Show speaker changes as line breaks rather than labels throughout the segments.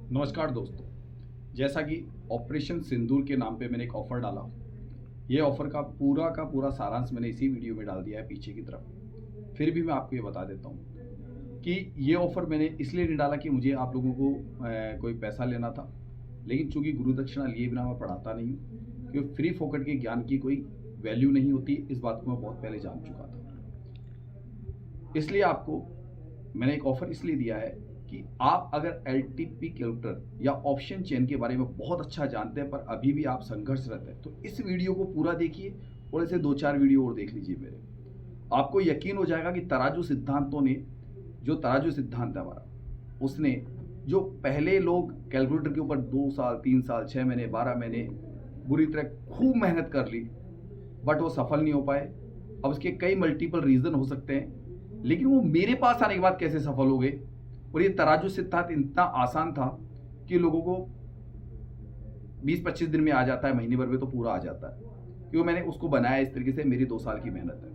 नमस्कार दोस्तों। जैसा कि ऑपरेशन सिंदूर के नाम पे मैंने एक ऑफ़र डाला। ये ऑफ़र का पूरा सारांश मैंने इसी वीडियो में डाल दिया है पीछे की तरफ। फिर भी मैं आपको ये बता देता हूँ कि ये ऑफ़र मैंने इसलिए नहीं डाला कि मुझे आप लोगों को कोई पैसा लेना था। लेकिन चूँकि गुरु दक्षिणा लिए बिना मैं पढ़ाता नहीं हूँ, क्योंकि फ्री फोकट के ज्ञान की कोई वैल्यू नहीं होती, इस बात को मैं बहुत पहले जान चुका था। इसलिए आपको मैंने एक ऑफ़र इसलिए दिया है कि आप अगर एलटीपी कैलकुलेटर या ऑप्शन चेन के बारे में बहुत अच्छा जानते हैं पर अभी भी आप संघर्षरत हैं, तो इस वीडियो को पूरा देखिए और ऐसे 2-4 वीडियो और देख लीजिए मेरे। आपको यकीन हो जाएगा कि तराजू सिद्धांतों ने, जो तराजू सिद्धांत है हमारा, उसने जो पहले लोग कैलकुलेटर के ऊपर 2 साल, 3 साल, 6 महीने, 12 महीने बुरी तरह खूब मेहनत कर ली, बट वो सफल नहीं हो पाए। अब इसके कई मल्टीपल रीज़न हो सकते हैं, लेकिन वो मेरे पास आने के बाद कैसे सफल हो गए। और ये तराजू सिद्धांत इतना आसान था कि लोगों को 20-25 दिन में आ जाता है, महीने भर में तो पूरा आ जाता है, क्योंकि मैंने उसको बनाया इस तरीके से। मेरी 2 साल की मेहनत है।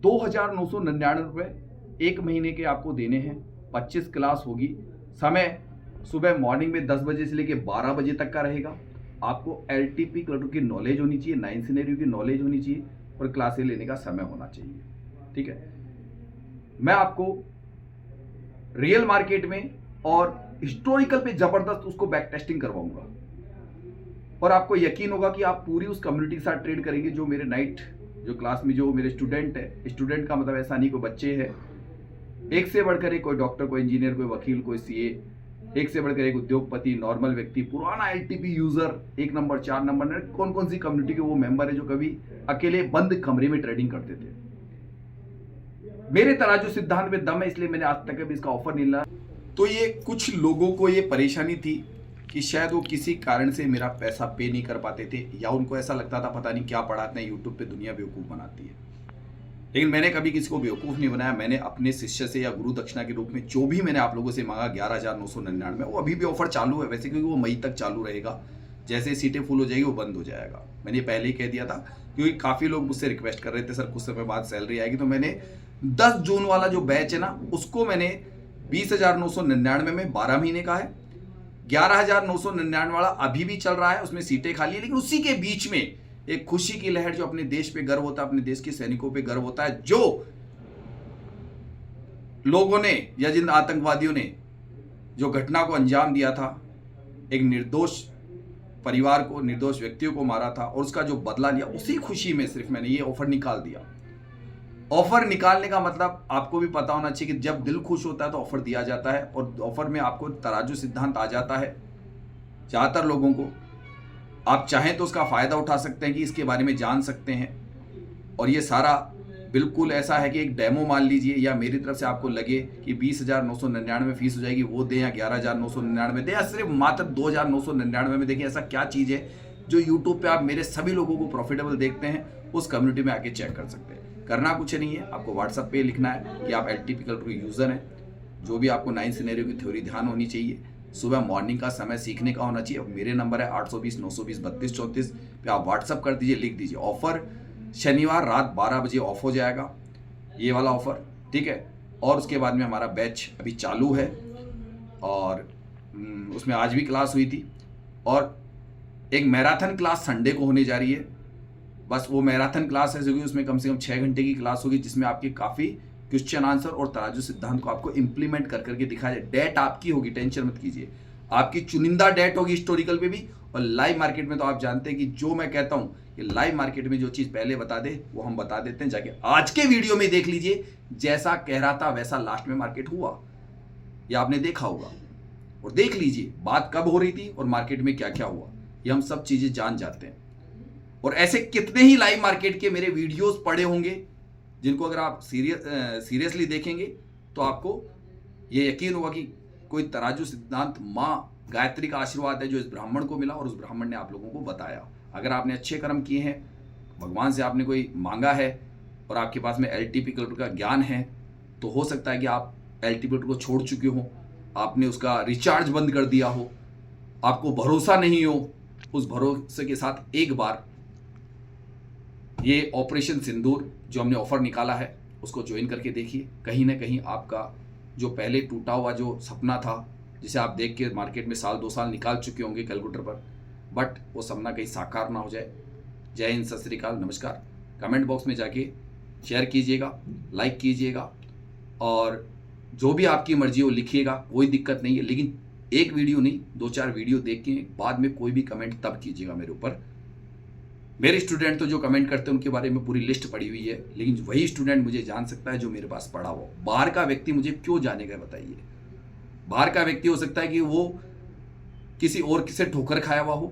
2,999 रुपये 1 महीने के आपको देने हैं। 25 क्लास होगी। समय सुबह मॉर्निंग में 10 बजे से लेकर 12 बजे तक का रहेगा। आपको एलटीपी क्लटर की नॉलेज होनी चाहिए, 9 सिनेरियो की नॉलेज होनी चाहिए और क्लासें लेने का समय होना चाहिए। ठीक है, मैं आपको रियल मार्केट में और हिस्टोरिकल पे जबरदस्त उसको बैक टेस्टिंग करवाऊंगा और आपको यकीन होगा कि आप पूरी उस कम्युनिटी के साथ ट्रेड करेंगे। जो मेरे नाइट जो क्लास में जो मेरे स्टूडेंट है, स्टूडेंट का मतलब ऐसा नहीं कोई बच्चे हैं, एक से बढ़कर एक, कोई डॉक्टर, कोई इंजीनियर, कोई वकील, कोई सीए, एक से बढ़कर एक उद्योगपति, नॉर्मल व्यक्ति, पुराना एलटीपी यूजर, 1 नंबर 4 नंबर, कौन कौन सी कम्युनिटी के वो मेंबर है जो कभी अकेले बंद कमरे में ट्रेडिंग करते थे। मेरे तराजू सिद्धांत में दम है, इसलिए मैंने आज तक कभी इसका ऑफर नहीं लिया। तो ये कुछ लोगों को ये परेशानी थी कि शायद वो किसी कारण से मेरा पैसा पे नहीं कर पाते थे, या उनको ऐसा लगता था पता नहीं क्या पढ़ाते हैं यूट्यूब पे, दुनिया बेवकूफ़ बनाती है। लेकिन मैंने कभी किसी को बेवकूफ़ नहीं बनाया। मैंने अपने शिष्य से या गुरु दक्षिणा के रूप में जो भी मैंने आप लोगों से मांगा 11,999, वो अभी भी ऑफर चालू है वैसे, क्योंकि वो मई तक चालू रहेगा। जैसे सीटें फुल हो जाएगी वो बंद हो जाएगा। मैंने पहले ही कह दिया था, क्योंकि काफ़ी लोग मुझसे रिक्वेस्ट कर रहे थे सर कुछ समय बाद सैलरी आएगी। तो मैंने 10 जून वाला जो बैच है ना, उसको मैंने 20,999 में 12 महीने का है। 11,999 वाला अभी भी चल रहा है, उसमें सीटें खाली है। लेकिन उसी के बीच में एक खुशी की लहर, जो अपने देश पे गर्व होता है, अपने देश के सैनिकों पे गर्व होता है, जो लोगों ने या जिन आतंकवादियों ने जो घटना को अंजाम दिया था, एक निर्दोष परिवार को, निर्दोष व्यक्तियों को मारा था और उसका जो बदला लिया, उसी खुशी में सिर्फ मैंने ये ऑफर निकाल दिया। ऑफर निकालने का मतलब आपको भी पता होना चाहिए कि जब दिल खुश होता है तो ऑफर दिया जाता है, और ऑफर में आपको तराजू सिद्धांत आ जाता है। ज़्यादातर लोगों को आप चाहें तो उसका फ़ायदा उठा सकते हैं कि इसके बारे में जान सकते हैं। और ये सारा बिल्कुल ऐसा है कि एक डेमो मान लीजिए, या मेरी तरफ से आपको लगे कि 20,999 फीस हो जाएगी, वो दें, या 11,999 दें, या सिर्फ मात्र 2,999 में। देखिए ऐसा क्या चीज़ है जो यूट्यूब पे आप मेरे सभी लोगों को प्रॉफिटेबल देखते हैं, उस कम्युनिटी में आके चेक कर सकते हैं। करना कुछ नहीं है, आपको व्हाट्सएप पे लिखना है कि आप एलटीपी कैलकुलेटर यूज़र हैं। जो भी आपको 9 सिनेरियो की थ्योरी ध्यान होनी चाहिए, सुबह मॉर्निंग का समय सीखने का होना चाहिए। अब मेरे नंबर है 820 920 32 34 पे आप व्हाट्सअप कर दीजिए, लिख दीजिए ऑफर शनिवार रात 12 बजे ऑफ हो जाएगा, ये वाला ऑफर। ठीक है, और उसके बाद में हमारा बैच अभी चालू है, और उसमें आज भी क्लास हुई थी, और एक मैराथन क्लास संडे को होने जा रही है। बस वो मैराथन क्लास है क्योंकि उसमें कम से कम 6 घंटे की क्लास होगी, जिसमें आपकी काफ़ी क्वेश्चन आंसर और तराजू सिद्धांत को आपको इंप्लीमेंट कर करके दिखाया जाए। डेट आपकी होगी, टेंशन मत कीजिए, आपकी चुनिंदा डेट होगी हिस्टोरिकल पे भी। और लाइव मार्केट में तो आप जानते हैं कि जो मैं कहता हूं कि लाइव मार्केट में जो चीज़ पहले बता दे वो हम बता देते हैं। जाके आज के वीडियो में देख लीजिए, जैसा कह रहा था वैसा लास्ट में मार्केट हुआ, या आपने देखा होगा। और देख लीजिए बात कब हो रही थी और मार्केट में क्या क्या हुआ, ये हम सब चीज़ें जान जाते हैं। और ऐसे कितने ही लाइव मार्केट के मेरे वीडियोस पड़े होंगे, जिनको अगर आप सीरियसली देखेंगे तो आपको ये यकीन होगा कि कोई तराजू सिद्धांत माँ गायत्री का आशीर्वाद है जो इस ब्राह्मण को मिला, और उस ब्राह्मण ने आप लोगों को बताया। अगर आपने अच्छे कर्म किए हैं, भगवान से आपने कोई मांगा है, और आपके पास में एलटीपी कैलकुलेटर का ज्ञान है, तो हो सकता है कि आप एलटीपी कैलकुलेटर को छोड़ चुके हो, आपने उसका रिचार्ज बंद कर दिया हो, आपको भरोसा नहीं हो। उस भरोसे के साथ एक बार ये ऑपरेशन सिंदूर जो हमने ऑफर निकाला है उसको ज्वाइन करके देखिए। कहीं ना कहीं आपका जो पहले टूटा हुआ जो सपना था जिसे आप देख के मार्केट में साल 2 साल निकाल चुके होंगे कैलकुलेटर पर, बट वो सपना कहीं साकार ना हो जाए। जय हिंद, सत श्री अकाल, नमस्कार। कमेंट बॉक्स में जाके शेयर कीजिएगा, लाइक कीजिएगा, और जो भी आपकी मर्जी हो लिखिएगा, कोई दिक्कत नहीं है। लेकिन एक वीडियो नहीं, 2-4 वीडियो देख के बाद में कोई भी कमेंट तब कीजिएगा मेरे ऊपर। मेरे स्टूडेंट तो जो कमेंट करते हैं उनके बारे में पूरी लिस्ट पड़ी हुई है, लेकिन वही स्टूडेंट मुझे जान सकता है जो मेरे पास पढ़ा हो। बाहर का व्यक्ति मुझे क्यों जानेगा बताइए? बाहर का व्यक्ति हो सकता है कि वो किसी और से ठोकर खाया हुआ हो,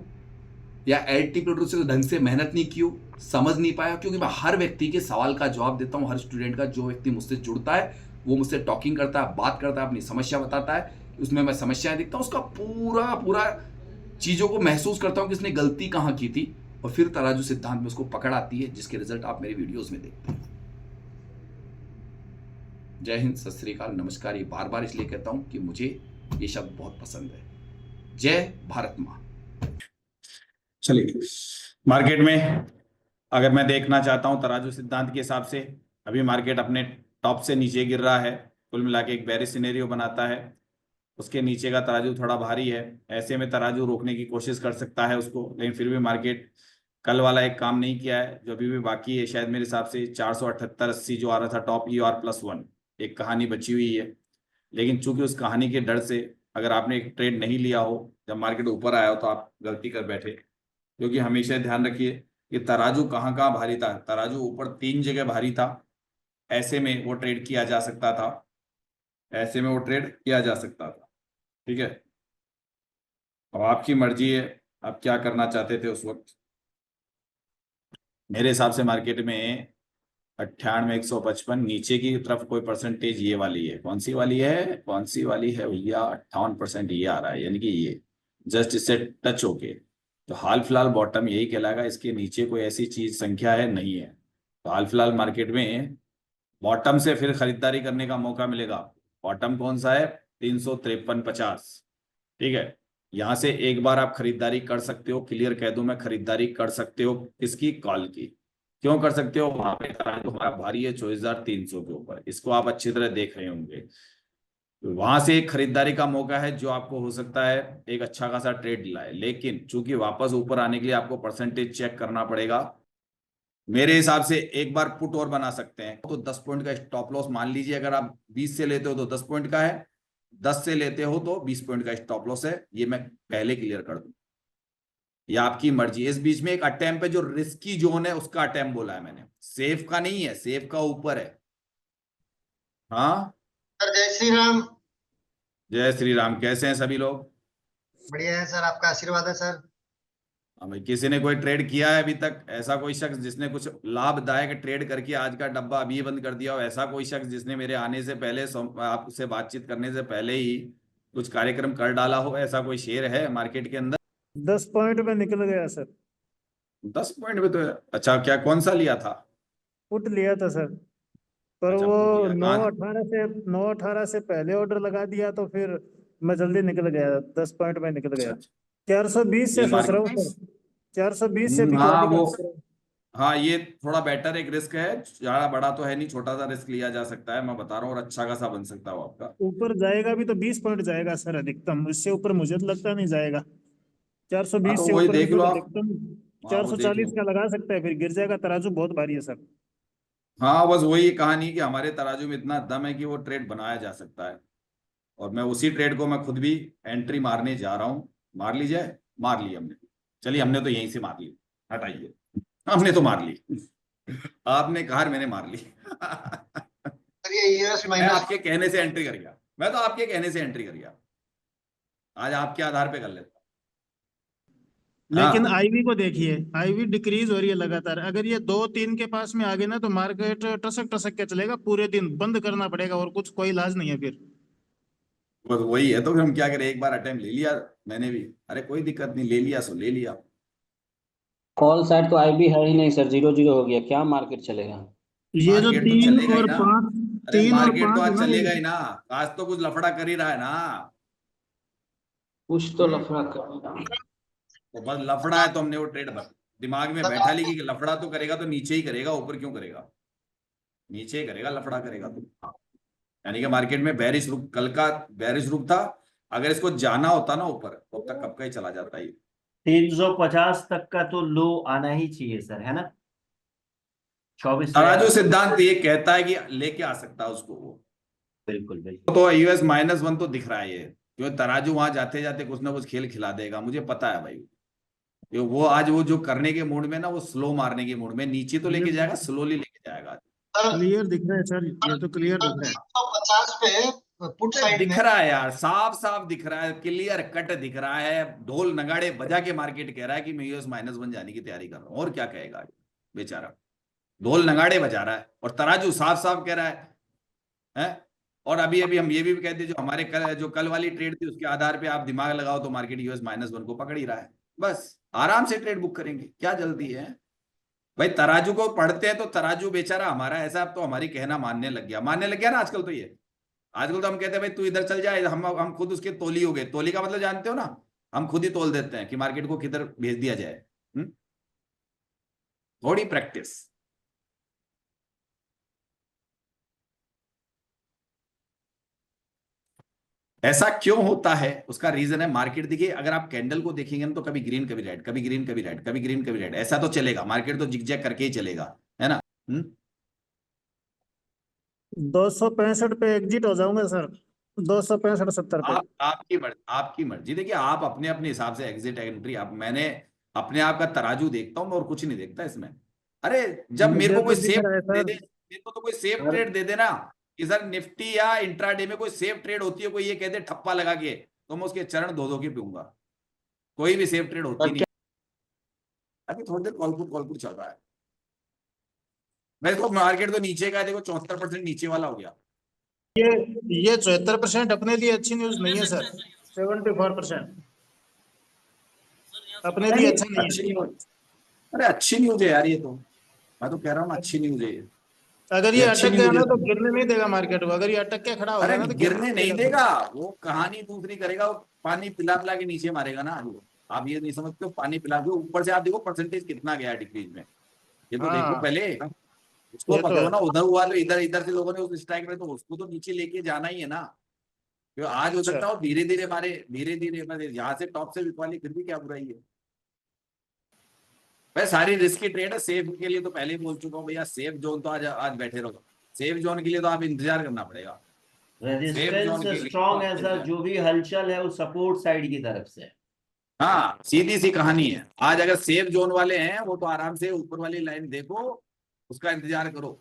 या एलटी प्रोड्यूसर से ढंग से मेहनत नहीं की हो, समझ नहीं पाया। क्योंकि मैं हर व्यक्ति के सवाल का जवाब देता हूं, हर स्टूडेंट का। जो व्यक्ति मुझसे जुड़ता है वो मुझसे टॉकिंग करता है, बात करता है, अपनी समस्या बताता है, उसमें मैं समस्याएं देखता हूं, उसका पूरा पूरा चीज़ों को महसूस करता हूं कि उसने गलती कहाँ की थी, और फिर तराजू सिद्धांत में उसको पकड़ आती है, जिसके रिजल्ट आप मेरे वीडियोस में देखते हैं। जय हिंद, सत श्री अकाल, नमस्कार। ये बार बार इसलिए कहता हूं कि मुझे ये शब्द बहुत पसंद है। जय भारत माँ।
चलिए, मार्केट में अगर मैं देखना चाहता हूं तराजू सिद्धांत के हिसाब से, अभी मार्केट अपने टॉप से नीचे गिर रहा है, कुल मिला के एक बेरिश सिनेरियो बनाता है। उसके नीचे का तराजू थोड़ा भारी है, ऐसे में तराजू रोकने की कोशिश कर सकता है उसको, लेकिन फिर भी मार्केट कल वाला एक काम नहीं किया है जो अभी भी बाकी है। शायद मेरे हिसाब से 478-80 जो आ रहा था टॉप ER+1, एक कहानी बची हुई है। लेकिन चूंकि उस कहानी के डर से अगर आपने एक ट्रेड नहीं लिया हो जब मार्केट ऊपर आया हो तो आप गलती कर बैठे। क्योंकि हमेशा ध्यान रखिए कि तराजू कहाँ कहाँ भारी था। तराजू ऊपर 3 जगह भारी था, ऐसे में वो ट्रेड किया जा सकता था, ऐसे में वो ट्रेड किया जा सकता था। ठीक है, अब आपकी मर्जी है आप क्या करना चाहते थे उस वक्त। मेरे हिसाब से मार्केट में 98,155 नीचे की तरफ कोई परसेंटेज ये वाली है, कौन सी वाली है, कौन सी वाली है भैया, 58% ये आ रहा है, यानी कि ये जस्ट इससे टच होके, तो हाल फिलहाल बॉटम यही कहलाएगा। इसके नीचे कोई ऐसी चीज संख्या है नहीं है, तो हाल फिलहाल मार्केट में बॉटम से फिर खरीदारी करने का मौका मिलेगा। बॉटम कौन सा है? 353.50। ठीक है, यहां से एक बार आप खरीदारी कर सकते हो, क्लियर कह दूं मैं, खरीदारी कर सकते हो। किसकी? कॉल की। क्यों कर सकते हो? वहां पे हमारा भारी है 24,300 के ऊपर, इसको आप अच्छी तरह देख रहे होंगे। तो वहां से एक खरीदारी का मौका है जो आपको हो सकता है एक अच्छा खासा ट्रेड दिलाए, लेकिन चूंकि वापस ऊपर आने के लिए आपको परसेंटेज चेक करना पड़ेगा। मेरे हिसाब से एक बार पुट और बना सकते हैं, तो 10 पॉइंट का स्टॉप लॉस मान लीजिए। अगर आप 20 से लेते हो तो 10 पॉइंट का है, 10 से लेते हो तो 20 पॉइंट का स्टॉप लॉस है। ये मैं पहले क्लियर कर दूं, ये आपकी मर्जी। इस बीच में एक अटेम्प्ट पे जो रिस्की जोन है उसका अटेम्प्ट बोला है मैंने, सेफ का नहीं है, सेफ का ऊपर है। हाँ,
सर जय श्री राम।
जय श्री राम। कैसे हैं सभी लोग?
बढ़िया है सर, आपका आशीर्वाद है सर।
हाँ भाई, किसी ने कोई ट्रेड किया है अभी तक? ऐसा कोई शख्स जिसने कुछ लाभदायक ट्रेड करके आज का डब्बा अभी बंद कर दिया हो? ऐसा कोई शख्स जिसने मेरे आने से पहले, आपसे बातचीत करने से पहले ही कुछ कार्यक्रम कर डाला हो? ऐसा कोई शेयर है मार्केट के अंदर?
10 पॉइंट में निकल गया सर।
10 पॉइंट में तो है। अच्छा, क्या कौन सा लिया था?
पुट लिया था सर, पर
अच्छा,
वो
पुट लिया।
नौ
कहाँ?
अठारह से 9/18 से पहले ऑर्डर लगा दिया तो फिर मैं जल्दी निकल गया, 10 पॉइंट में निकल
अच्छा
गया।
अच्छा,
420 से
ये
सोच रहा हूँ
मार्केट,
सर, 420 से
हाँ
बिकवाली का
वो,
सोच रहा हूँ।
हाँ ये थोड़ा बेटर एक रिस्क है, ज्यादा बड़ा तो है नहीं, छोटा सा रिस्क लिया जा सकता है, मैं बता रहा हूँ, और अच्छा खासा बन सकता है आपका।
ऊपर जाएगा भी तो 20 पॉइंट जाएगा सर अधिकतम, इससे ऊपर मुझे तो लगता नहीं जाएगा।
हाँ
420
तो
से
वही
ऊपर भी
देख
तो
लो आप।
अधिकतम
हाँ
चार
वो
सौ
देख
चालीस
लो।
का लगा सकता है, फिर गिर जाएगा। तराजू बहुत भारी है सर।
हाँ बस वही कहानी कि हमारे तराजू में इतना दम है कि वो ट्रेड बनाया जा सकता है, और मैं उसी ट्रेड को मैं खुद भी एंट्री मारने जा रहा हूँ। मार ली जाए? मार ली हमने। चलिए, हमने तो यहीं से मार ली, हटाइए, हमने तो मार ली। आपने कहा, मैंने मार ली।
सर ये यूएस
मैं
माइनस।
आपके कहने से एंट्री कर गया, मैं तो आपके कहने से एंट्री कर गया, आज आपके आधार पे कर लेता।
लेकिन
हाँ,
आईवी को देखिए, आईवी डिक्रीज हो रही है लगातार। अगर ये 2-3 के पास में आ गए ना तो मार्केट टसक टसक के चलेगा, पूरे दिन बंद करना पड़ेगा और कुछ कोई इलाज नहीं है फिर।
बस वही है, तो फिर हम क्या करें, एक बार अटेम्प्ट ले लिया मैंने भी, अरे कोई दिक्कत नहीं, ले लिया सो ले लिया।
कॉल साइड तो आई भी है ही नहीं सर, 0-0 हो गया, क्या मार्केट चलेगा?
ये जो
मार्केट तो
तीन
चलेगा ही
और
ना।
पांच
अरे
तीन और
मार्केट तो
पांच है
आज
ना ये,
चलेगा ही ना, आज तो कुछ लफड़ा कर ही रहा है ना।
कुछ तो
हम्म,
लफड़ा करेगा।
तो बस लफड़ा है तो हमने वो ट्रेड दिमाग में बैठा ली कि लफड़ा तो करेगा तो नीचे ही करेगा, ऊपर क्यों करेगा? नीचे ही करेगा, लफड़ा करेगा तो। यानी कि मार्केट में बैरिश रुक, कल का बैरिश रुक था, अगर इसको जाना होता ना ऊपर तो अब तक कब का ही चला जाता ये।
350 तक का तो लो आना ही चाहिए सर, है ना? 24
तराजू सिद्धांत ये कहता है कि लेके आ सकता है उसको वो।
बिल्कुल बिल्कुल।
तो US -1 तो दिख रहा है ये, क्योंकि तराजू वहां जाते जाते कुछ ना कुछ खेल खिला देगा, मुझे पता है भाई। वो आज वो जो करने के मूड में ना, वो स्लो मारने के मूड में, नीचे तो लेके जाएगा, स्लोली लेके जाएगा।
सर
क्लियर दिख रहा है सर, ये तो क्लियर दिख रहा है।
150 पे पुट साइड
दिख
में
रहा है यार, साफ साफ दिख रहा है, क्लियर कट दिख रहा है। ढोल नगाड़े बजा के मार्केट कह रहा है कि मैं US -1 जाने की तैयारी कर रहा हूं, और क्या कहेगा बेचारा। ढोल नगाड़े बजा रहा है और तराजू साफ साफ कह रहा है? और अभी अभी हम ये भी कहते जो हमारे जो कल वाली ट्रेड थी उसके आधार पे आप दिमाग लगाओ तो मार्केट US -1 को पकड़ ही रहा है। बस आराम से ट्रेड बुक करेंगे, क्या जल्दी है भाई। तराजू को पढ़ते हैं तो तराजू बेचारा हमारा ऐसा अब तो हमारी कहना मानने लग गया ना आजकल। तो ये आजकल तो हम कहते हैं भाई तू इधर चल जाए, हम खुद उसके तोली हो गए। तोली का मतलब जानते हो ना, हम खुद ही तोल देते हैं कि मार्केट को किधर भेज दिया जाए। थोड़ी प्रैक्टिस। ऐसा क्यों होता है उसका रीजन है, मार्केट देखिए अगर आप कैंडल को देखेंगे ना तो कभी ग्रीन कभी रेड, कभी ग्रीन कभी रेड, कभी ग्रीन कभी रेड, ऐसा तो चलेगा मार्केट, तो जिगजैग करके ही चलेगा, है ना।
265 पे एग्जिट हो जाऊंगा सर, 265-70 पे।
आपकी मर्जी देखिए, आप अपने अपने हिसाब से एग्जिट एंट्री, आप मैंने अपने आप का तराजू देखता हूं मैं और कुछ नहीं देखता इसमें। अरे जब मेरे को
मुझे
कोई
तो दिख
सेफ
रहा है
दे
सर।
दे, मेरे को तो कोई सेफ ट्रेड दे देना कि सर निफ्टी या इंट्राडे में कोई सेफ ट्रेड होती है, कोई ये कहते ठप्पा लगा के, तो मैं उसके चरण धो के पीऊंगा। कोई भी सेफ ट्रेड होती नहीं। अभी थोड़ी देर कॉलपुट चल रहा है। वैसे तो मार्केट तो नीचे का है, देखो 74% नीचे वाला हो गया।
ये 74% अपने लिए अच्छी न्यूज नहीं है सर। 74% अपने लिए अच्छा नहीं
अच्छी
है।
न्यूज, अरे अच्छी न्यूज है यार ये तो, मैं तो कह रहा हूँ अच्छी न्यूज है ये।
अगर ये
अच्छी
अटक गया
न्यूज
ना
है।
तो गिरने नहीं देगा मार्केट को, अगर ये अटक के खड़ा हो
अरे
गया ना तो
गिरने नहीं
सर।
देगा, वो कहानी दूसरी करेगा, वो पानी पिला पिला के नीचे मारेगा ना। आप ये नहीं समझते हो, पानी पिला के ऊपर से आप देखो परसेंटेज कितना गया डिक्रीज में, ये तो देखो
हाँ
पहले। उसको
ये तो
पकड़ो
है।
ना, उधर हुआ तो इधर इधर से लोगों ने उस स्ट्राइक में, तो उसको तो नीचे लेके जाना ही है ना। तो आज हो सकता है धीरे धीरे हमारे धीरे धीरे यहाँ से टॉप से बिकवा ली, फिर भी क्या बुराई है भाई। सारी रिस्की ट्रेड है। सेफ के लिए तो पहले ही बोल चुका हूँ भैया, सेफ जोन तो आज बैठे रहो। सेफ जोन के लिए तो आप इंतजार करना पड़ेगा।
रेजिस्टेंस स्ट्रॉन्ग है सर, जो भी हलचल है वो सपोर्ट साइड की तरफ से।
हाँ सीधी सी कहानी है। आज अगर सेफ जोन वाले हैं वो तो आराम से ऊपर वाली लाइन देखो, उसका इंतजार करो।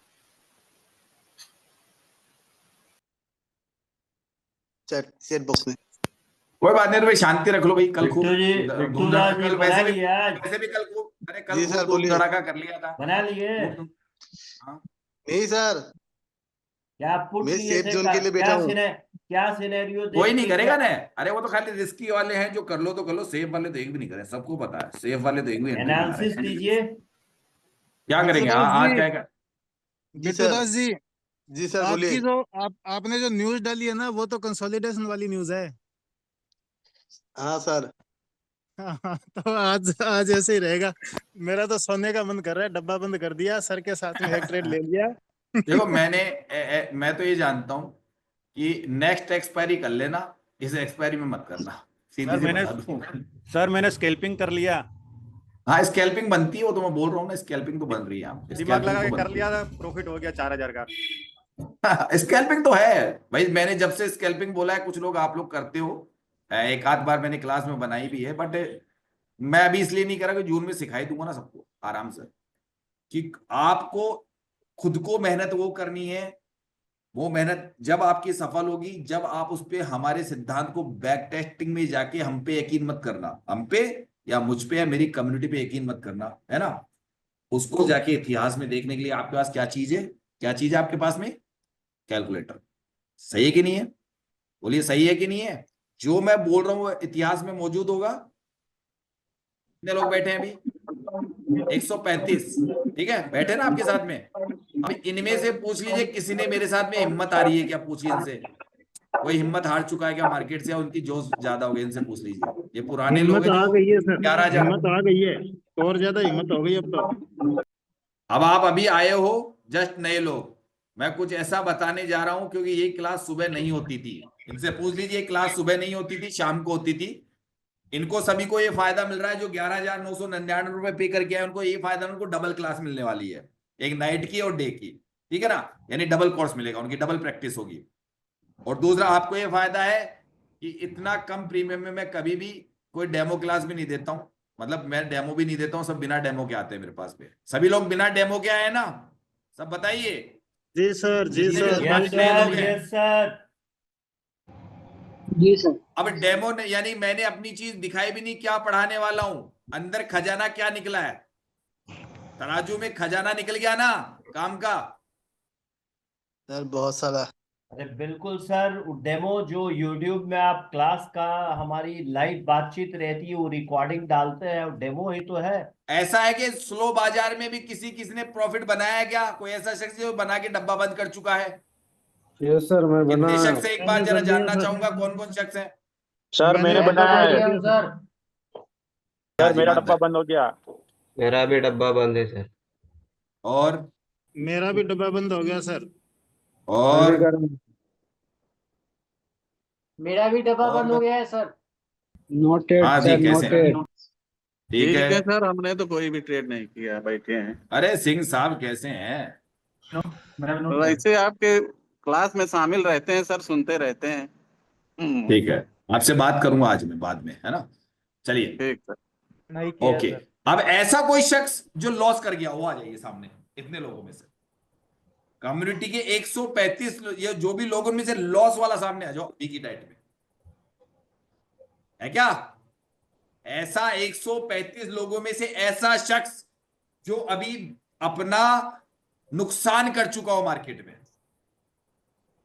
चैट बॉक्स में
कोई बात नहीं, तो भाई शांति रख लो भाई। कल खूब
बिट्टू दा जी बना लिए आज।
वैसे भी कल खूब, अरे कल
जी सर,
खूब
बोलिए।
धड़ाका कर लिया था।
बना लिए
हाँ।
नहीं सर,
क्या पुट
मैं
लिए
सेफ
थे?
जोन के लिए बैठा हूँ।
क्या सिनेरियो
कोई नहीं करेगा ना। अरे वो तो खाली रिस्की वाले हैं, जो कर लो तो कर लो, सेफ वाले तो एक भी नहीं करे, सबको पता है। सेफ वाले तो एक भी entry नहीं
एनालिसिस
मारेंगे।
दीजिए।
क्या करेंगे आज क्या कर...
जी
बिट्टू
सर।
दास जी,
जी सर, बोलिए।
आपकी जो आपने जो न्यूज डाली है ना वो तो कंसोलिडेशन वाली न्यूज है।
हाँ सर।
हाँ, तो आज ऐसे ही रहेगा। मेरा तो सोने का मन कर रहा है, डब्बा बंद कर दिया, सर के साथ में एक ट्रेड ले लिया।
देखो मैं तो ये जानता हूँ कि नेक्स्ट एक्सपायरी कर लेना, इस एक्सपायरी में मत करना, सीधी सी बता दूं।
सर मैंने स्केल्पिंग कर लिया,
हाँ स्कैल्पिंग बनती है, वो तो मैं बोल रहा हूँ ना, स्कैल्पिंग तो बन रही है।
दिमाग लगा के
तो
कर लिया था, प्रॉफिट हो गया 4000 का।
स्कैल्पिंग तो है भाई। मैंने जब से स्कैल्पिंग बोला है, कुछ लोग आप लोग करते हो, एक आध बार मैंने क्लास में बनाई भी है, बट मैं अभी इसलिए नहीं कर रहा कि जून में सिखाई दूंगा ना सबको आराम से, कि आपको खुद को मेहनत वो करनी है। वो मेहनत जब आपकी सफल होगी, जब आप उस पे हमारे सिद्धांत को बैक टेस्टिंग में जाके, हम पे यकीन मत करना, हम पे या मुझ पे या मेरी कम्युनिटी पे यकीन मत करना, है ना। उसको जाके इतिहास में देखने के लिए आपके पास क्या चीज है, क्या चीज है आपके पास में? कैलकुलेटर। सही है कि नहीं है? बोलिए सही है कि नहीं है? जो मैं बोल रहा हूं इतिहास में मौजूद होगा। कितने लोग बैठे हैं अभी? 135, ठीक है, बैठे ना आपके साथ में। अब इनमें से पूछ लीजिए किसी ने मेरे साथ में हिम्मत आ रही है क्या? पूछिए इनसे, कोई हिम्मत हार चुका है क्या मार्केट से, या उनकी जोश ज्यादा हो गई? इनसे पूछ लीजिए। ये पुराने लोग
हिम्मत
हैं
आ
जो
गई है सर,
11,000।
हिम्मत आ गई है, और ज्यादा हिम्मत हो गई अब तो।
अब आप अभी आए हो, जस्ट नए लोग, मैं कुछ ऐसा बताने जा रहा हूं, क्योंकि ये क्लास सुबह नहीं होती थी,
इनसे पूछ लीजिए, क्लास सुबह नहीं होती थी, शाम को होती थी। इनको सभी को ये फायदा मिल रहा है, जो 11,999 रुपए पे करके आए उनको ये फायदा, उनको डबल क्लास मिलने वाली है, एक नाइट की और डे की, ठीक है ना, यानी डबल कोर्स मिलेगा, उनकी डबल प्रैक्टिस होगी। और दूसरा आपको ये फायदा है कि इतना कम प्रीमियम में मैं कभी भी कोई डेमो क्लास भी नहीं देता हूं, मतलब मैं डेमो भी नहीं देता हूं, सब बिना डेमो के आते हैं मेरे पास पे। सभी लोग बिना डेमो के आए हैं ना, सब बताइए।
जी सर, जी
जितने भी
sir.
Smart
yes
player
sir,
लोग हैं।
Yes sir.
जी सर।
अब डेमो ने, यानी मैंने अपनी चीज दिखाई भी नहीं, क्या पढ़ाने वाला हूं, अंदर खजाना क्या निकला है, तराजू में खजाना निकल गया ना काम का।
सर बहुत सारा।
अरे बिल्कुल सर, डेमो जो YouTube में आप क्लास का हमारी लाइव बातचीत रहती है वो रिकॉर्डिंग डालते हैं, डेमो ही तो है।
ऐसा है कि स्लो बाजार में भी किसी ने प्रॉफिट बनाया है क्या? कोई ऐसा शख्स जो बना के डब्बा बंद कर चुका है?
यस सर, मैं
कितने
बनाया
शख्स है, एक बार
मैंने
जरा
कर दिया
जानना
सर।
चाहूंगा कौन कौन शख्स है।
सर, मैंने
डब्बा
बनाया
बंद
है।
कर दिया
सर।
सर,
जी
मेरा
मानता
डब्बा
है।
बंद हो गया।
मेरा भी डब्बा बंद है सर।
और
मेरा भी डब्बा बंद हो गया सर।
और
मेरा भी डब्बा
और
बंद हो
बत-
गया है सर।
नोटेड
हाँ जी,
सर,
कैसे हैं?
नोटेड।
ठीक
ठीक है
है।
सर, हमने तो कोई भी ट्रेड नहीं किया, बैठे हैं।
अरे सिंह साहब कैसे हैं?
तो वैसे आपके क्लास में शामिल रहते हैं सर, सुनते रहते हैं।
ठीक है, आपसे बात करूंगा आज मैं बाद में, है ना। चलिए,
ठीक सर।
नहीं किया
ओके।
सर।
अब ऐसा कोई शख्स जो लॉस कर गया, वो आ जाइए सामने, इतने लोगों में से कम्युनिटी के 135 ये जो भी लोगों में से लॉस वाला सामने आ जाओ अभी की डेट में, है क्या? ऐसा 135 लोगों में से ऐसा शख्स जो अभी अपना नुकसान कर चुका हो मार्केट में,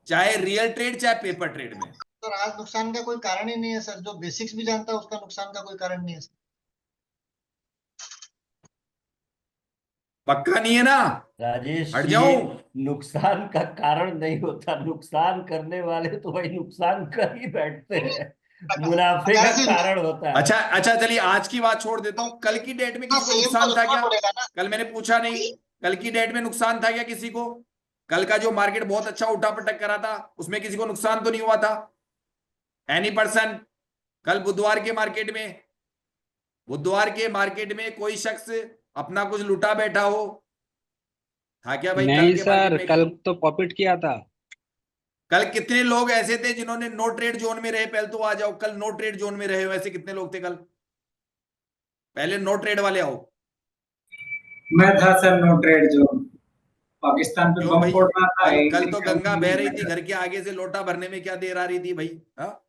चाहे रियल ट्रेड चाहे पेपर ट्रेड में।
सर आज नुकसान का कोई कारण ही नहीं है सर, जो बेसिक्स भी जानता है उसका नुकसान का कोई कारण नहीं है सर।
पक्का नहीं है ना?
राजेश
हट
जी,
जाऊं?
नुकसान का कारण नहीं होता, नुकसान करने वाले तो भाई नुकसान कर ही बैठते हैं, मुनाफे का
ऐसे
कारण होता है।
अच्छा अच्छा, चलिए आज की बात छोड़ देता हूं, कल की डेट में किसी को
सेम तो
नुकसान था
रखना
क्या?
पड़ेगा ना।
कल मैंने पूछा नहीं, कल की डेट में नुकसान था क्या किसी को? कल का जो मार्केट बहुत अच्छा उठा पटक करा था, उसमें किसी को नुकसान तो नहीं हुआ था? Any person? कल बुधवार के मार्केट में कोई शख्स अपना कुछ लुटा बैठा हो, था क्या भाई कल
नहीं
के मार्केट
सर,
में?
कल तो प्रॉफिट किया था।
कल कितने लोग ऐसे थे जिन्होंने नो ट्रेड जोन में रहे? पहले तो आ जाओ, कल नो ट्रेड जोन में रहे हो ऐसे कितने लोग थे कल? पहले नो ट्रेड वाले आओ।
मैं था सर नो ट्रेड जो पाकिस्तान पे
क्यों
बम
भाई?
फोड़ रहा था,
कल तो गंगा बह रही थी,
एक
घर के आगे से लोटा भरने में क्या देर आ रही थी भाई? हाँ,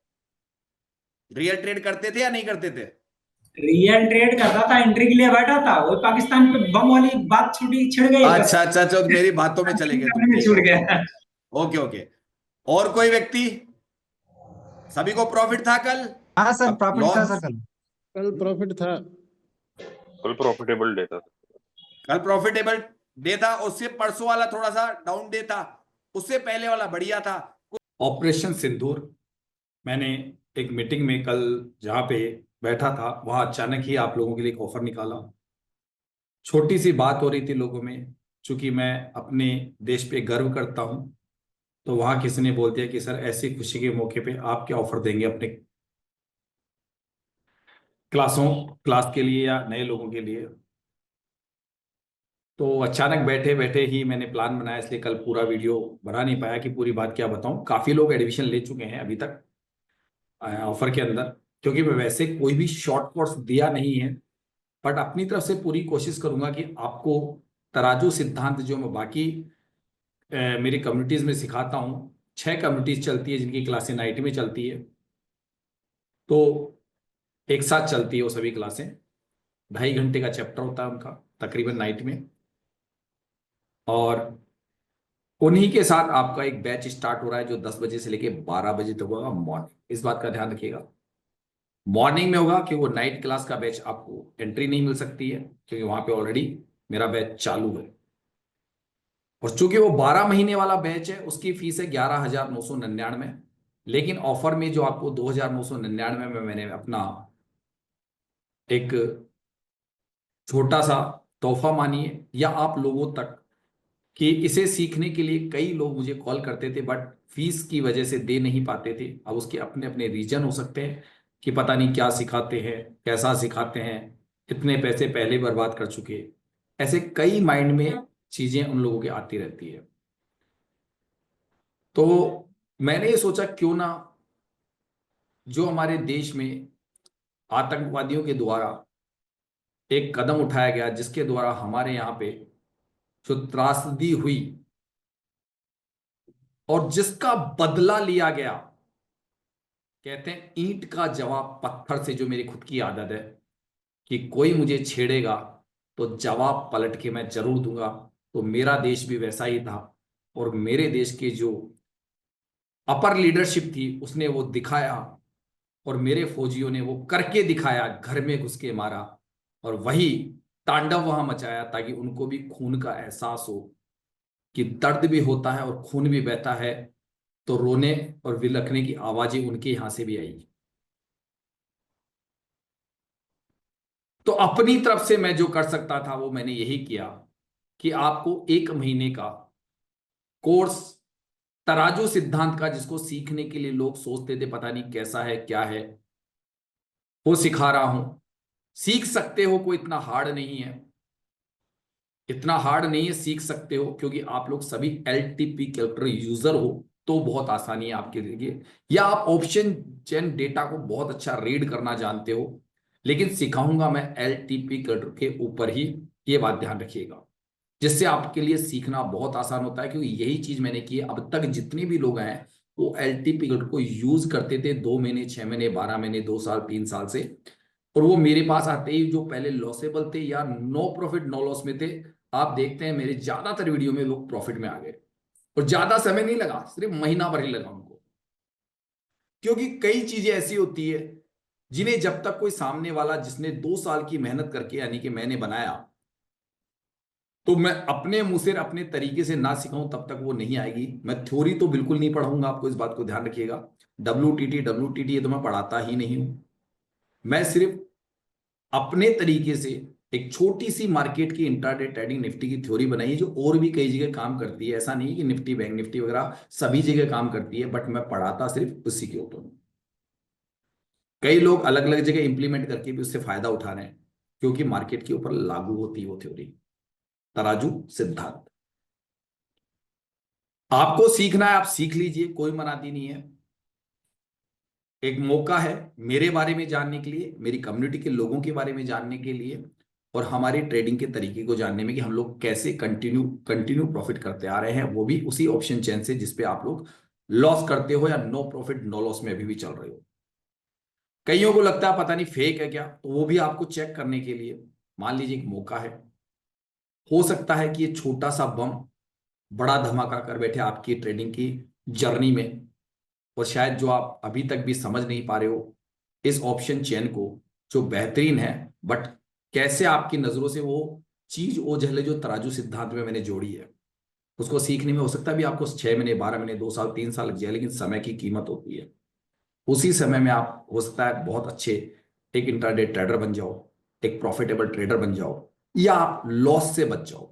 रियल ट्रेड करते थे या नहीं करते थे?
रियल ट्रेड कर रहा था, एंट्री के लिए बैठा था, वो पाकिस्तान पे बम वाली बात छिड़ गई बस।
अच्छा अच्छा अच्छा, मेरी बातों में चले गए तुम, ठीक
छूट
है,
गया।
Okay okay. और कोई व्यक्ति? सभी को प्रॉफिट था कल?
हाँ सर, प्रॉफिट था
लॉस?
सर कल।
कल प्रॉफिट था।
कल प्रॉफिटेबल डे था।
कल प्रॉफिटेबल डे था, उससे परसों वाला थोड़ा सा डाउन डे था, उससे पहले वाला बढ़िया था। ऑपरेशन सिंदूर, मैंने एक मीटिंग में कल जहां पे बैठा था वहां अचानक ही आप लोगों के लिए एक ऑफर निकाला। छोटी सी बात हो रही थी लोगों में, चूंकि मैं अपने देश पे गर्व करता हूं, तो वहां किसी ने बोल दिया कि सर ऐसी खुशी के मौके पे आप क्या ऑफर देंगे अपने क्लास के लिए या नए लोगों के लिए? तो अचानक बैठे बैठे ही मैंने प्लान बनाया, इसलिए कल पूरा वीडियो बना नहीं पाया कि पूरी बात क्या बताऊं। काफी लोग एडमिशन ले चुके हैं अभी तक ऑफर के अंदर, क्योंकि मैं वैसे कोई भी शॉर्ट कोर्स दिया नहीं है, बट अपनी तरफ से पूरी कोशिश करूंगा कि आपको तराजू सिद्धांत जो मैं बाकी मेरी कम्युनिटीज में सिखाता हूँ, 6 कम्युनिटीज चलती है जिनकी क्लासें नाइट में चलती है, तो एक साथ चलती है वो सभी क्लासें, 2.5 घंटे का चैप्टर होता है उनका तकरीबन नाइट में, और उन्हीं के साथ आपका एक बैच स्टार्ट हो रहा है जो 10 बजे से लेके 12 बजे तक होगा मॉर्निंग। इस बात का ध्यान रखिएगा, मॉर्निंग में होगा, कि वो नाइट क्लास का बैच आपको एंट्री नहीं मिल सकती है, क्योंकि वहां पे ऑलरेडी मेरा बैच चालू है। और चूंकि वो 12 महीने वाला बैच है, उसकी फीस है 11,999, लेकिन ऑफर में जो आपको 2,999 में मैंने अपना एक छोटा सा तोहफा मानिए, या आप लोगों तक
कि इसे सीखने के लिए कई लोग मुझे कॉल करते थे, बट फीस की वजह से दे नहीं पाते थे। अब उसके अपने अपने रीजन हो सकते हैं कि पता नहीं क्या सिखाते हैं, कैसा सिखाते हैं, इतने पैसे पहले बर्बाद कर चुके, ऐसे कई माइंड में चीजें उन लोगों के आती रहती है। तो मैंने ये सोचा क्यों ना जो हमारे देश में आतंकवादियों के द्वारा एक कदम उठाया गया, जिसके द्वारा हमारे यहाँ पे जो त्रासदी हुई और जिसका बदला लिया गया, कहते हैं ईंट का जवाब पत्थर से, जो मेरी खुद की आदत है कि कोई मुझे छेड़ेगा तो जवाब पलट के मैं जरूर दूंगा। तो मेरा देश भी वैसा ही था, और मेरे देश के जो अपर लीडरशिप थी उसने वो दिखाया, और मेरे फौजियों ने वो करके दिखाया, घर में घुस के मारा और वही तांडव वहां मचाया, ताकि उनको भी खून का एहसास हो कि दर्द भी होता है और खून भी बहता है, तो रोने और विलखने की आवाजें उनके यहां से भी आएगी। तो अपनी तरफ से मैं जो कर सकता था वो मैंने यही किया कि आपको 1 महीने का कोर्स तराजू सिद्धांत का, जिसको सीखने के लिए लोग सोचते थे पता नहीं कैसा है क्या है, वो सिखा रहा हूं। सीख सकते हो, कोई इतना हार्ड नहीं है, इतना हार्ड नहीं है, सीख सकते हो, क्योंकि आप लोग सभी LTP कैलकुलेटर यूजर हो, तो बहुत आसानी है आपके लिए। या आप ऑप्शन चेन डेटा को बहुत अच्छा रीड करना जानते हो, लेकिन सिखाऊंगा मैं LTP कैलकुलेटर के ऊपर ही, ये बात ध्यान रखिएगा, जिससे आपके लिए सीखना बहुत आसान होता है। क्योंकि यही चीज मैंने की है। अब तक जितने भी लोग हैं वो LTP कैलकुलेटर को यूज करते थे 2 महीने, 6 महीने, 12 महीने, 2 साल, 3 साल से, और वो मेरे पास आते ही जो पहले लॉसेबल थे या नो प्रॉफिट नो लॉस में थे, आप देखते हैं मेरे ज्यादातर वीडियो में लोग प्रॉफिट में आ गए, और ज्यादा समय नहीं लगा, सिर्फ महीना भर ही लगा उनको। क्योंकि कई चीजें ऐसी होती है जिन्हें जब तक कोई सामने वाला जिसने 2 साल की मेहनत करके, यानी कि मैंने बनाया, तो मैं अपने मुंह से अपने तरीके से ना सिखाऊं तब तक वो नहीं आएगी। मैं थ्योरी तो बिल्कुल नहीं पढ़ाऊंगा आपको, इस बात को ध्यान रखिएगा। WTT ये तो मैं पढ़ाता ही नहीं हूं। मैं सिर्फ अपने तरीके से एक छोटी सी मार्केट की इंट्राडे ट्रेडिंग निफ्टी की थ्योरी बनाई है, जो और भी कई जगह काम करती है। ऐसा नहीं है कि निफ्टी, बैंक निफ्टी वगैरह सभी जगह काम करती है, बट मैं पढ़ाता सिर्फ उसी के ऊपर। कई लोग अलग अलग जगह इंप्लीमेंट करके भी उससे फायदा उठा रहे हैं, क्योंकि मार्केट के ऊपर लागू होती है वो थ्योरी, तराजू सिद्धांत। आपको सीखना है, आप सीख लीजिए, कोई मनाती नहीं है। एक मौका है मेरे बारे में जानने के लिए, मेरी कम्युनिटी के लोगों के बारे में जानने के लिए, और हमारे ट्रेडिंग के तरीके को जानने में कि हम लोग कैसे कंटिन्यू प्रॉफिट करते आ रहे हैं, वो भी उसी ऑप्शन चेन से जिस पे आप लोग लॉस करते हो या नो प्रॉफिट नो लॉस में अभी भी चल रहे हो। कईयों को लगता है पता नहीं फेक है क्या, तो वो भी आपको चेक करने के लिए मान लीजिए एक मौका है। हो सकता है कि ये छोटा सा बम बड़ा धमाका कर बैठे आपकी ट्रेडिंग की जर्नी में, और शायद जो आप अभी तक भी समझ नहीं पा रहे हो इस ऑप्शन चेन को, जो बेहतरीन है, बट कैसे आपकी नजरों से वो चीज ओझल है जो तराजू सिद्धांत में मैंने जोड़ी है, उसको सीखने में हो सकता है भी आपको 6 महीने, 12 महीने, 2 साल, 3 साल लग जाए, लेकिन समय की कीमत होती है। उसी समय में आप हो सकता है बहुत अच्छे एक इंट्राडे ट्रेडर बन जाओ, एक प्रॉफिटेबल ट्रेडर बन जाओ, या आप लॉस से बच जाओ।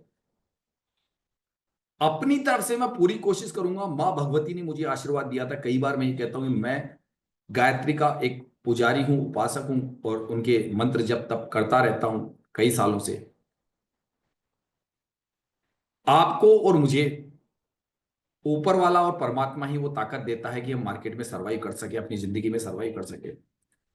अपनी तरफ से मैं पूरी कोशिश करूंगा। मां भगवती ने मुझे आशीर्वाद दिया था। कई बार मैं ये कहता हूं कि मैं गायत्री का एक पुजारी हूं, उपासक हूं, और उनके मंत्र जप तप करता रहता हूं कई सालों से। आपको और मुझे ऊपर वाला और परमात्मा ही वो ताकत देता है कि हम मार्केट में सर्वाइव कर सके, अपनी जिंदगी में सर्वाइव कर सके।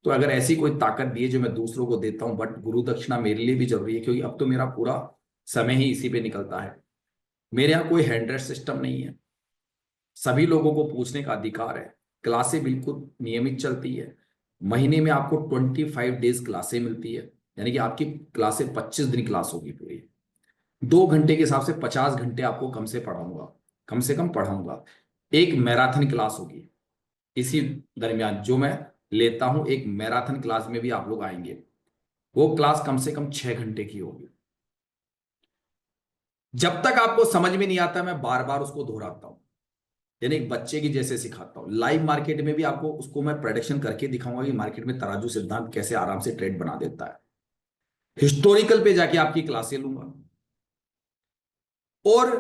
तो अगर ऐसी कोई ताकत दी है जो मैं दूसरों को देता हूं, बट गुरु दक्षिणा मेरे लिए भी जरूरी है, क्योंकि अब तो मेरा पूरा समय ही इसी पे निकलता है। मेरे यहाँ कोई हैंड सिस्टम नहीं है, सभी लोगों को पूछने का अधिकार है। क्लासें बिल्कुल नियमित चलती है, महीने में आपको 25 डेज क्लासें मिलती है, यानी कि आपकी क्लासें 25 दिन क्लास होगी पूरी। 2 घंटे के हिसाब से 50 घंटे आपको कम से कम पढ़ाऊंगा। एक मैराथन क्लास होगी इसी दरमियान जो मैं लेता हूं, एक मैराथन क्लास में भी आप लोग आएंगे। वो क्लास कम से कम 6 घंटे की होगी। जब तक आपको समझ में नहीं आता मैं बार बार उसको दोहराता हूं, यानी एक बच्चे की जैसे सिखाता हूं। लाइव मार्केट में भी आपको उसको मैं प्रेडिक्शन करके दिखाऊंगा कि मार्केट में तराजू सिद्धांत कैसे आराम से ट्रेड बना देता है। हिस्टोरिकल पे जाके आपकी क्लासें लूंगा, और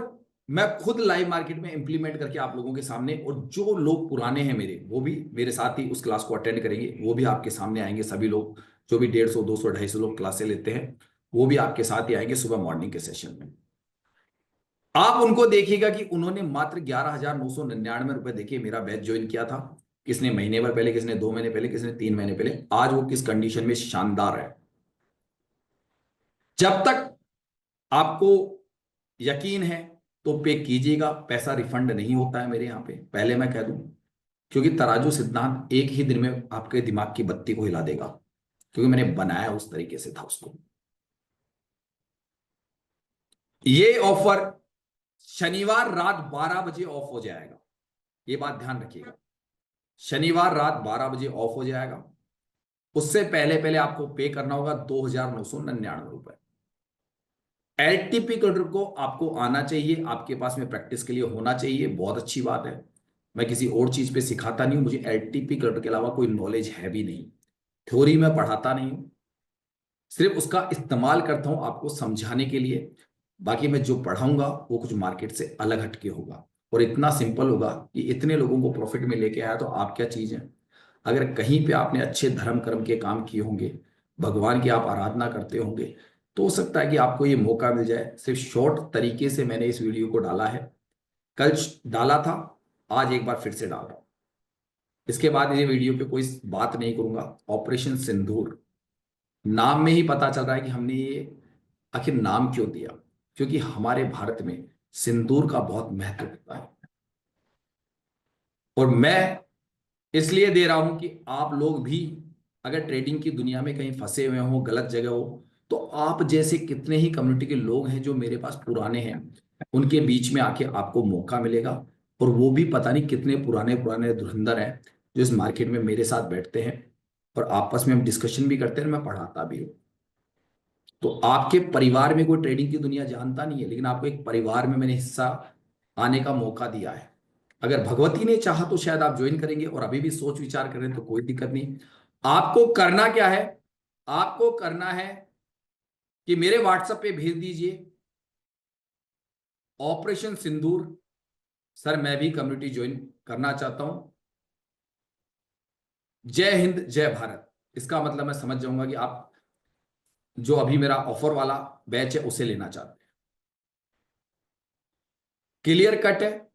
मैं खुद लाइव मार्केट में इंप्लीमेंट करके आप लोगों के सामने, और जो लोग पुराने हैं मेरे, वो भी मेरे साथ ही उस क्लास को अटेंड करेंगे, वो भी आपके सामने आएंगे। सभी लोग जो भी 150, 200, 250 लोग क्लासें लेते हैं, वो भी आपके साथ ही आएंगे सुबह मॉर्निंग के सेशन में। आप उनको देखिएगा कि उन्होंने मात्र 11,999 रुपए देखिए मेरा बैच ज्वाइन किया था। किसने महीने भर पहले, किसने 2 महीने पहले, किसने 3 महीने पहले। आज वो किस कंडीशन में शानदार है। जब तक आपको यकीन है तो पे कीजिएगा, पैसा रिफंड नहीं होता है मेरे यहाँ पे, पहले मैं कह दूं, क्योंकि तराजू सिद्धांत एक ही दिन में आपके दिमाग की बत्ती को हिला देगा, क्योंकि मैंने बनाया उस तरीके से था उसको। ये ऑफर शनिवार रात 12 बजे ऑफ हो जाएगा, ये बात ध्यान रखिएगा। शनिवार रात 12 बजे ऑफ हो जाएगा। उससे पहले पहले आपको पे करना होगा 2,999 रुपए। एलटीपी कटर को आपको आना चाहिए, आपके पास में प्रैक्टिस के लिए होना चाहिए, बहुत अच्छी बात है। मैं किसी और चीज पे सिखाता नहीं हूं, मुझे एलटीपी कटर के अलावा कोई नॉलेज है भी नहीं, थ्योरी में पढ़ाता नहीं हूं, सिर्फ उसका इस्तेमाल करता हूं आपको समझाने के लिए। बाकी मैं जो पढ़ाऊंगा वो कुछ मार्केट से अलग हटके होगा, और इतना सिंपल होगा कि इतने लोगों को प्रॉफिट में लेके आया, तो आप क्या चीज है। अगर कहीं पे आपने अच्छे धर्म कर्म के काम किए होंगे, भगवान की आप आराधना करते होंगे, तो हो सकता है कि आपको ये मौका मिल जाए। सिर्फ शॉर्ट तरीके से मैंने इस वीडियो को डाला है, कल डाला था, आज एक बार फिर से डाल रहा हूं। इसके बाद ये वीडियो पे कोई बात नहीं करूंगा। ऑपरेशन सिंदूर, नाम में ही पता चल रहा है कि हमने ये आखिर नाम क्यों दिया, क्योंकि हमारे भारत में सिंदूर का बहुत महत्व होता है। और मैं इसलिए दे रहा हूं कि आप लोग भी अगर ट्रेडिंग की दुनिया में कहीं फंसे हुए हो, गलत जगह हो, तो आप जैसे कितने ही कम्युनिटी के लोग हैं जो मेरे पास पुराने हैं, उनके बीच में आके आपको मौका मिलेगा। और वो भी पता नहीं कितने पुराने पुराने धुरंधर हैं जो इस मार्केट में मेरे साथ बैठते हैं, और आपस में हम डिस्कशन भी करते हैं, मैं पढ़ाता भी हूँ। तो आपके परिवार में कोई ट्रेडिंग की दुनिया जानता नहीं है, लेकिन आपको एक परिवार में मैंने हिस्सा आने का मौका दिया है। अगर भगवती ने चाहा तो शायद आप ज्वाइन करेंगे, और अभी भी सोच विचार करें तो कोई दिक्कत नहीं। आपको करना क्या है, आपको करना है कि मेरे व्हाट्सएप पे भेज दीजिए ऑपरेशन सिंदूर, सर मैं भी कम्युनिटी ज्वाइन करना चाहता हूं, जय हिंद जय भारत। इसका मतलब मैं समझ जाऊंगा कि आप जो अभी मेरा ऑफर वाला बैच है उसे लेना चाहते हैं। क्लियर कट है।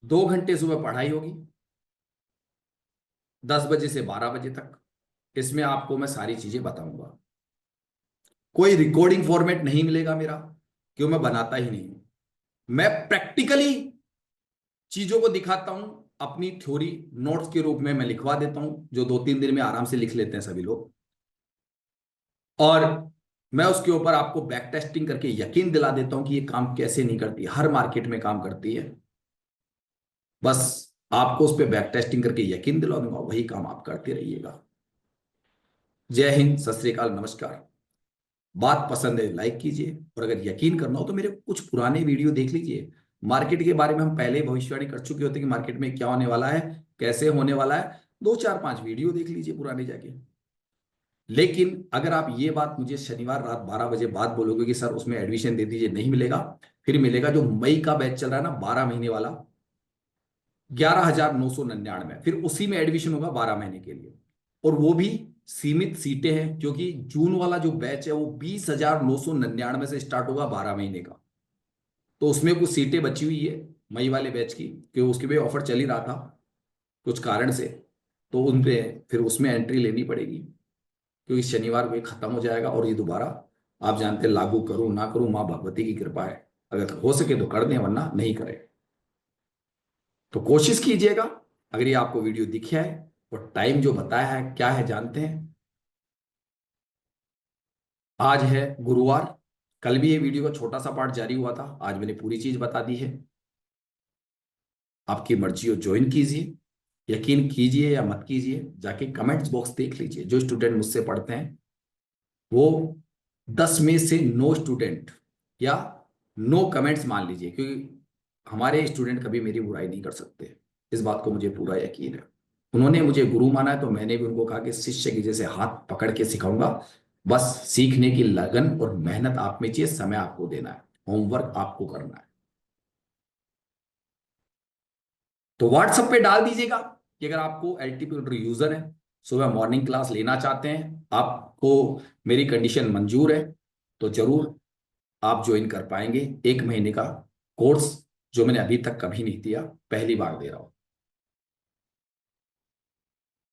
2 घंटे सुबह पढ़ाई होगी 10 बजे से 12 बजे तक। इसमें आपको मैं सारी चीजें बताऊंगा। कोई रिकॉर्डिंग फॉर्मेट नहीं मिलेगा मेरा, क्यों, मैं बनाता ही नहीं हूं। मैं प्रैक्टिकली चीजों को दिखाता हूं, अपनी थ्योरी नोट्स के रूप में मैं लिखवा देता हूं, जो 2-3 दिन में आराम से लिख लेते हैं सभी लोग। और मैं उसके ऊपर आपको बैक टेस्टिंग करके यकीन दिला देता हूं कि ये काम कैसे नहीं करती, हर मार्केट में काम करती है। बस आपको उस पर बैक टेस्टिंग करके यकीन दिला दूंगा, वही काम आप करते रहिएगा। जय हिंद, सत श्री अकाल, नमस्कार। बात पसंद है लाइक कीजिए, और अगर यकीन करना हो तो मेरे कुछ पुराने वीडियो देख लीजिए। मार्केट के बारे में हम पहले ही भविष्यवाणी कर चुके होते कि मार्केट में क्या होने वाला है, कैसे होने वाला है। 2-4-5 वीडियो देख लीजिए पुराने जाके। लेकिन अगर आप ये बात मुझे शनिवार रात 12 बजे बाद बोलोगे कि सर उसमें एडमिशन दे दीजिए, नहीं मिलेगा। फिर मिलेगा जो मई का बैच चल रहा है ना, 12 महीने वाला, 11,999, फिर उसी में एडमिशन होगा 12 महीने के लिए। और वो भी सीमित सीटें हैं, क्योंकि जून वाला जो बैच है वो 20,999 से स्टार्ट होगा 12 महीने का। तो उसमें कुछ सीटें बची हुई है मई वाले बैच की, क्योंकि उसके भी ऑफर चल ही रहा था कुछ कारण से, तो उन पे फिर उसमें एंट्री लेनी पड़ेगी, क्योंकि शनिवार को खत्म हो जाएगा। और ये दोबारा आप जानते हैं, लागू करूं ना करूं, माँ भगवती की कृपा है। अगर हो सके तो कर दें, वरना नहीं करें। तो कोशिश कीजिएगा। अगर ये आपको वीडियो दिखा है और टाइम जो बताया है क्या है जानते हैं, आज है गुरुवार। कल भी ये वीडियो का छोटा सा पार्ट जारी हुआ था, आज मैंने पूरी चीज बता दी है। आपकी मर्जी हो ज्वाइन कीजिए, यकीन कीजिए या मत कीजिए, जाके कमेंट्स बॉक्स देख लीजिए। जो स्टूडेंट मुझसे पढ़ते हैं वो 10 में से 9 स्टूडेंट या 9 कमेंट्स मान लीजिए, क्योंकि हमारे स्टूडेंट कभी मेरी बुराई नहीं कर सकते, इस बात को मुझे पूरा यकीन है। उन्होंने मुझे गुरु माना है, तो मैंने भी उनको कहा कि शिष्य की जैसे हाथ पकड़ के सिखाऊंगा। बस सीखने की लगन और मेहनत आप में चाहिए, समय आपको देना है। होमवर्क आपको करना है। तो व्हाट्सएप पे डाल दीजिएगा कि अगर आपको एलटीपी यूजर है, सुबह मॉर्निंग क्लास लेना चाहते हैं, आपको मेरी कंडीशन मंजूर है, तो जरूर आप ज्वाइन कर पाएंगे। 1 महीने का कोर्स जो मैंने अभी तक कभी नहीं दिया, पहली बार दे रहा हूं।